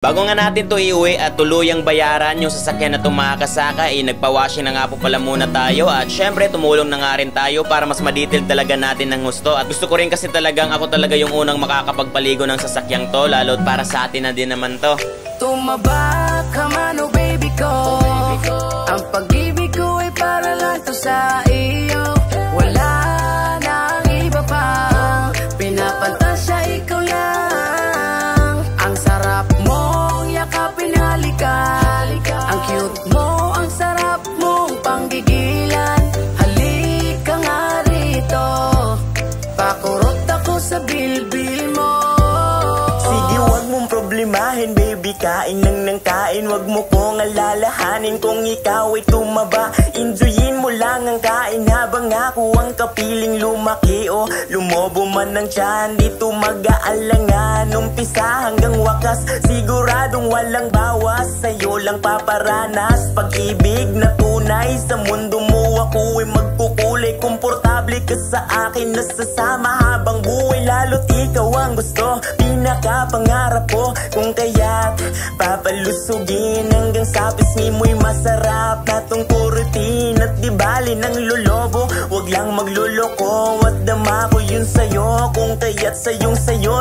Bago nga natin to iuwi at tuluyang bayaran yung sasakyan na tumakasaka, nagpa-washing na nga po pala muna tayo at syempre tumulong na nga rin tayo para mas ma-detail talaga natin ng gusto. At gusto ko rin kasi talagang ako talaga yung unang makakapagpaligo ng sasakyang to, lalo't para sa atin na din naman to. Tumaba ka man o baby ko, ang pag-ibig ko ay para lang to sa iyo. Wala nang iba pa, pinapantasya ikaw lang. Ang sarap mong yakapin, halika. Ang cute mo, ang sarap mong panggigilan. Halika nga rito, pakurot ako sa bilbil mo. Sige, wag mong problemahin baby, kain ng kain. Wag mo kong alalahanin kung ikaw ay tumaba. Enjoyin mo lang ang kain habang ako ang kapiling lumaki. O lumobo man ng tiyan, dito mag-aalangan. Umpisa hanggang wakas, siguradong walang bawas. Sa'yo lang paparanas pag-ibig na tunay. Sa mundo mo ako ay magkukulay. Komportable ka sa akin, nasasama habang buhay. Lalo't ikaw ang gusto, pinakapangarap ko. Kung kaya't papalusugin hanggang sa pisngi mo'y masarap na tong kurutin. At di bali ng lulobo, wag lang magluloko. At dama ko yun sa'yo, kung kaya't sayo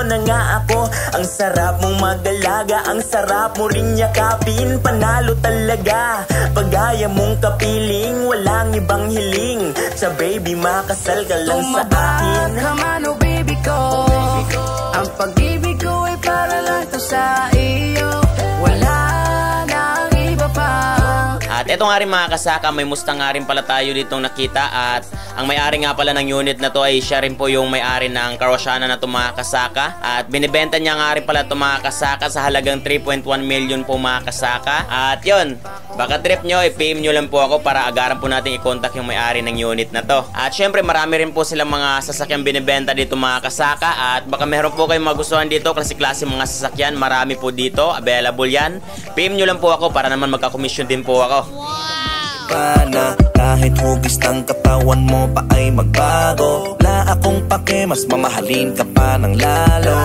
na nga ako. Ang sarap mong mag-alaga, ang sarap mo rin yakapin. Panalo talaga, pag-aya mong kapiling. Walang ibang hiling, sa baby makasal ka lang sa akin. Tumaba ka man o baby ko, ang pag-ibig ko ay para lang to sa iyo. Wala nang iba pa. At eto nga rin mga kasaka, may Mustang nga rin pala tayo ditong nakita. At ang may-ari nga pala ng unit na to ay siya rin po yung may-ari ng Karosyana na to mga kasaka. At binibenta niya nga rin pala to mga kasaka sa halagang 3.1 million po mga kasaka. At yun, baka trip nyo, i-PM nyo lang po ako para agaran po natin i-contact yung may-ari ng unit na to. At syempre marami rin po silang mga sasakyang binibenta dito mga kasaka. At baka meron po kayong magustuhan dito, klase-klase mga sasakyan, marami po dito, available yan. PM nyo lang po ako para naman magka-commission din po ako. Pana, kahit hugis ng katawan mo pa ay magbago. Wala akong pake, mas mamahalin ka pa ng lalo.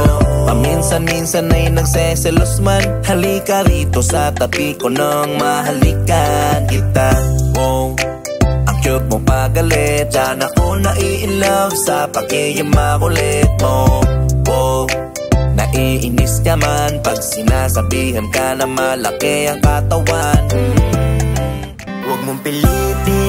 Paminsan-minsan ay nagseselos man. Halika rito sa tabi ko nang mahalikan kita. Wow, ang cute mo pagalit. Diyan ako nai-inlove sa pakiyamakulit mo. Wow, naiinis ka man pag sinasabihan ka na malaki ang katawan. Huwag mong pilitin